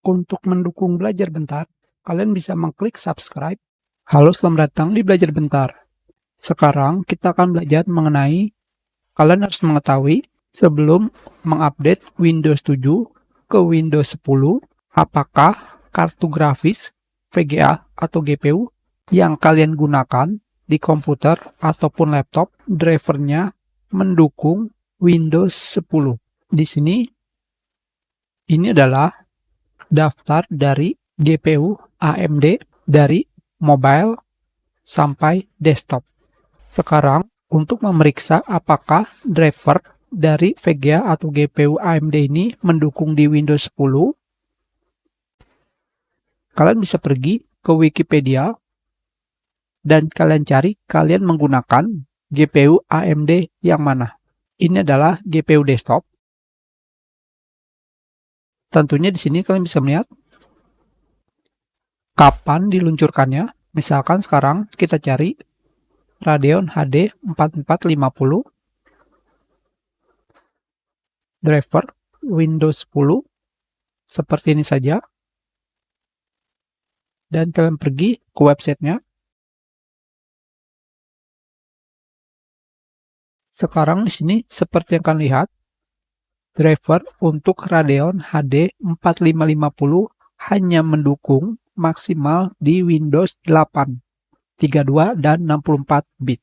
Untuk mendukung Belajar Bentar, kalian bisa mengklik subscribe. Halo, selamat datang di Belajar Bentar. Sekarang kita akan belajar mengenai kalian harus mengetahui sebelum mengupdate Windows 7 ke Windows 10, apakah kartu grafis, VGA atau GPU yang kalian gunakan di komputer ataupun laptop drivernya mendukung Windows 10. Di sini ini adalah daftar dari GPU AMD dari mobile sampai desktop. Sekarang untuk memeriksa apakah driver dari VGA atau GPU AMD ini mendukung di Windows 10, kalian bisa pergi ke Wikipedia dan kalian cari kalian menggunakan GPU AMD yang mana. Ini adalah GPU desktop. Tentunya di sini kalian bisa melihat kapan diluncurkannya. Misalkan sekarang kita cari Radeon HD 4450 driver Windows 10 seperti ini saja, dan kalian pergi ke websitenya. Sekarang di sini seperti yang kalian lihat, driver untuk Radeon HD 4550 hanya mendukung maksimal di Windows 8, 32 dan 64 bit.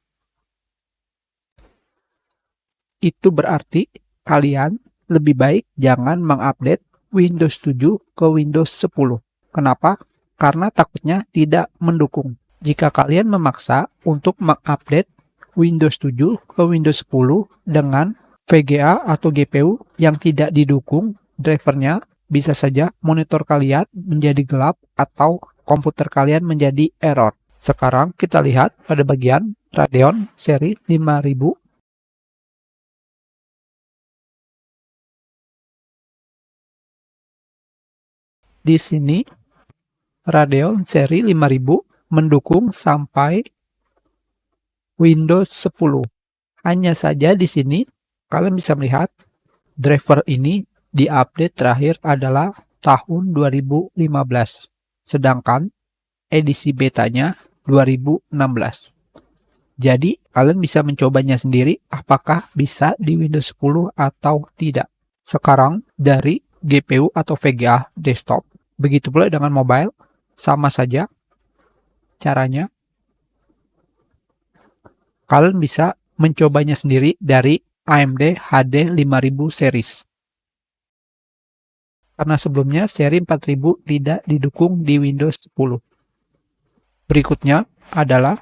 Itu berarti kalian lebih baik jangan mengupdate Windows 7 ke Windows 10. Kenapa? Karena takutnya tidak mendukung. Jika kalian memaksa untuk mengupdate Windows 7 ke Windows 10 dengan VGA atau GPU yang tidak didukung drivernya, bisa saja monitor kalian menjadi gelap atau komputer kalian menjadi error. Sekarang kita lihat pada bagian Radeon seri 5000. Di sini Radeon seri 5000 mendukung sampai Windows 10. Hanya saja di sini kalian bisa melihat driver ini diupdate terakhir adalah tahun 2015. Sedangkan edisi betanya 2016. Jadi kalian bisa mencobanya sendiri apakah bisa di Windows 10 atau tidak. Sekarang dari GPU atau VGA desktop, begitu pula dengan mobile, sama saja caranya. Kalian bisa mencobanya sendiri dari AMD HD 5000 series. Karena sebelumnya seri 4000 tidak didukung di Windows 10. Berikutnya adalah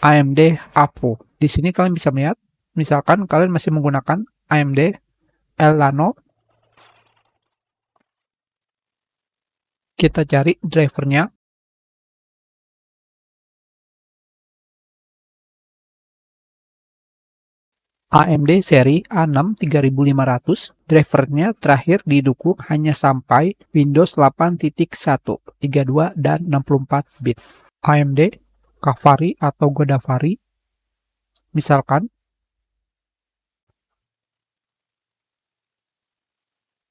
AMD APO. Di sini kalian bisa melihat, misalkan kalian masih menggunakan AMD Elano, kita cari drivernya. AMD seri A6 3500, drivernya terakhir didukung hanya sampai Windows 8.1, 32 dan 64 bit. AMD Kaveri atau Godavari, misalkan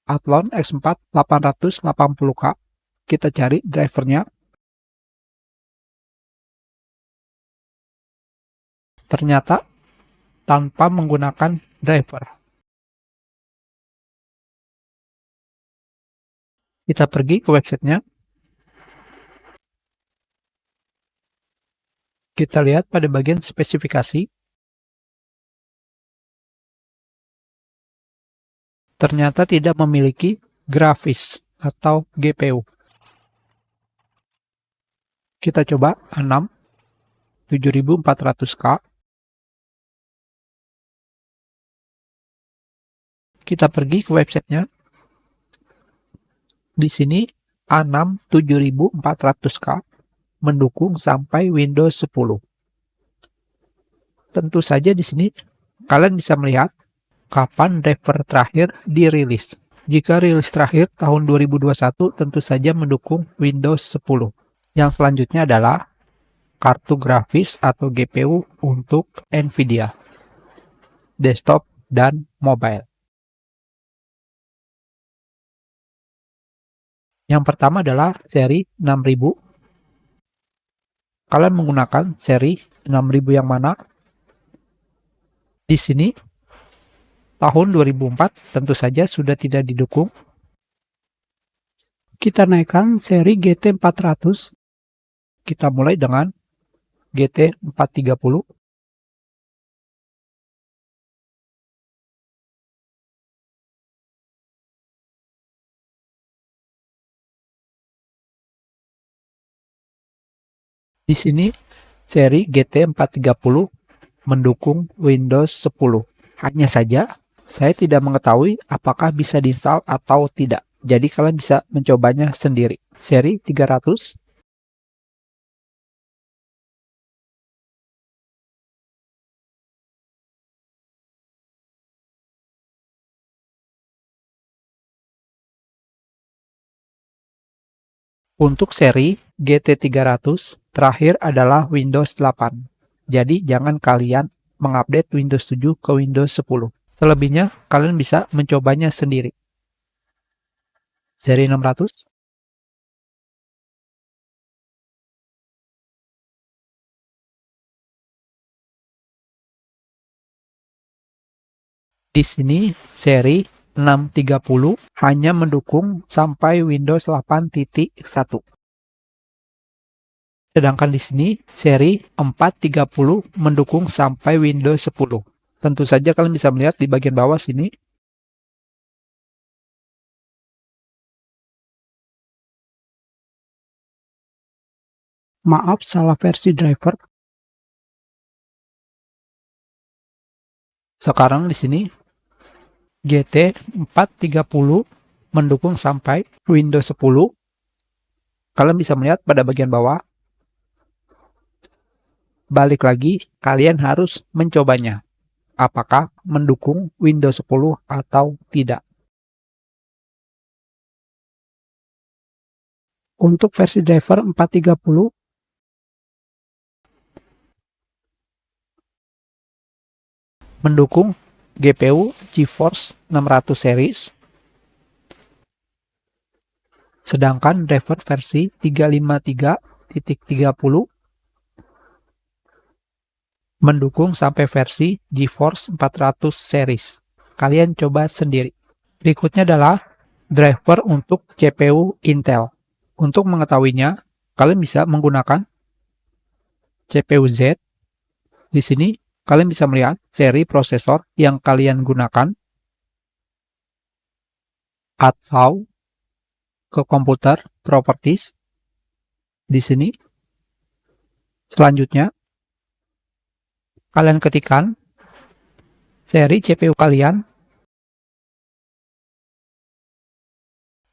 Athlon X4 880K, kita cari drivernya. Ternyata tanpa menggunakan driver. Kita pergi ke websitenya. Kita lihat pada bagian spesifikasi. Ternyata tidak memiliki grafis atau GPU. Kita coba A6 7400K. Kita pergi ke websitenya. Di sini A6 7400K mendukung sampai Windows 10. Tentu saja di sini kalian bisa melihat kapan driver terakhir dirilis. Jika rilis terakhir tahun 2021 tentu saja mendukung Windows 10. Yang selanjutnya adalah kartu grafis atau GPU untuk Nvidia, desktop dan mobile. Yang pertama adalah seri 6000. Kalian menggunakan seri 6000 yang mana? Di sini tahun 2004 tentu saja sudah tidak didukung. Kita naikkan seri GT400. Kita mulai dengan GT430. Di sini seri GT430 mendukung Windows 10. Hanya saja saya tidak mengetahui apakah bisa diinstal atau tidak. Jadi kalian bisa mencobanya sendiri. Seri 300. Untuk seri GT300, terakhir adalah Windows 8. Jadi jangan kalian mengupdate Windows 7 ke Windows 10. Selebihnya, kalian bisa mencobanya sendiri. Seri 600. Di sini, seri 630 hanya mendukung sampai Windows 8.1. Sedangkan di sini, seri 430 mendukung sampai Windows 10. Tentu saja kalian bisa melihat di bagian bawah sini. Maaf, salah versi driver. Sekarang di sini, GT430 mendukung sampai Windows 10. Kalian bisa melihat pada bagian bawah. Balik lagi, kalian harus mencobanya. Apakah mendukung Windows 10 atau tidak. Untuk versi driver 430, mendukung GPU GeForce 600 series. Sedangkan driver versi 353.30 mendukung sampai versi GeForce 400 series. Kalian coba sendiri. Berikutnya adalah driver untuk CPU Intel. Untuk mengetahuinya, kalian bisa menggunakan CPU Z. Di sini, kalian bisa melihat seri prosesor yang kalian gunakan atau ke komputer properties. Di sini, selanjutnya, kalian ketikkan seri CPU kalian,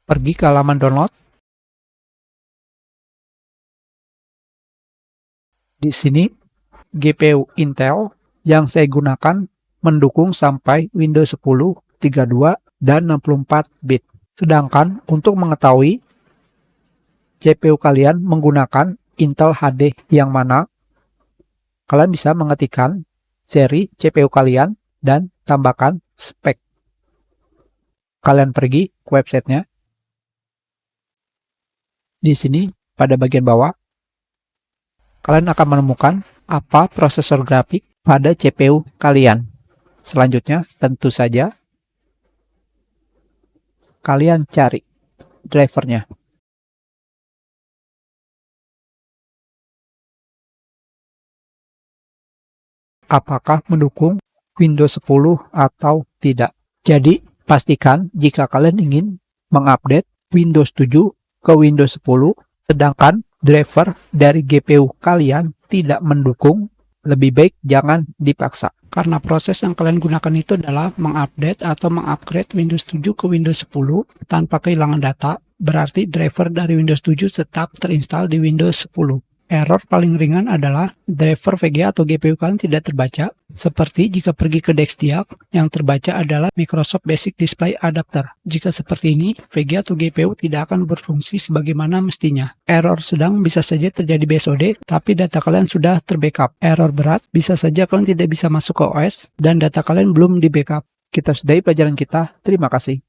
pergi ke halaman download. Di sini, GPU Intel yang saya gunakan mendukung sampai Windows 10, 32, dan 64 bit. Sedangkan untuk mengetahui CPU kalian menggunakan Intel HD yang mana, kalian bisa mengetikkan seri CPU kalian dan tambahkan spek. Kalian pergi ke websitenya. Di sini, pada bagian bawah, kalian akan menemukan apa prosesor grafik pada CPU kalian. Selanjutnya, tentu saja, kalian cari drivernya. Apakah mendukung Windows 10 atau tidak. Jadi, pastikan jika kalian ingin mengupdate Windows 7 ke Windows 10, sedangkan driver dari GPU kalian tidak mendukung, lebih baik jangan dipaksa. Karena proses yang kalian gunakan itu adalah mengupdate atau mengupgrade Windows 7 ke Windows 10 tanpa kehilangan data, berarti driver dari Windows 7 tetap terinstall di Windows 10. Error paling ringan adalah driver VGA atau GPU kalian tidak terbaca, seperti jika pergi ke DexDiag, yang terbaca adalah Microsoft Basic Display Adapter. Jika seperti ini, VGA atau GPU tidak akan berfungsi sebagaimana mestinya. Error sedang bisa saja terjadi BSOD, tapi data kalian sudah terbackup. Error berat bisa saja kalian tidak bisa masuk ke OS, dan data kalian belum di backup. Kita sudahi pelajaran kita, terima kasih.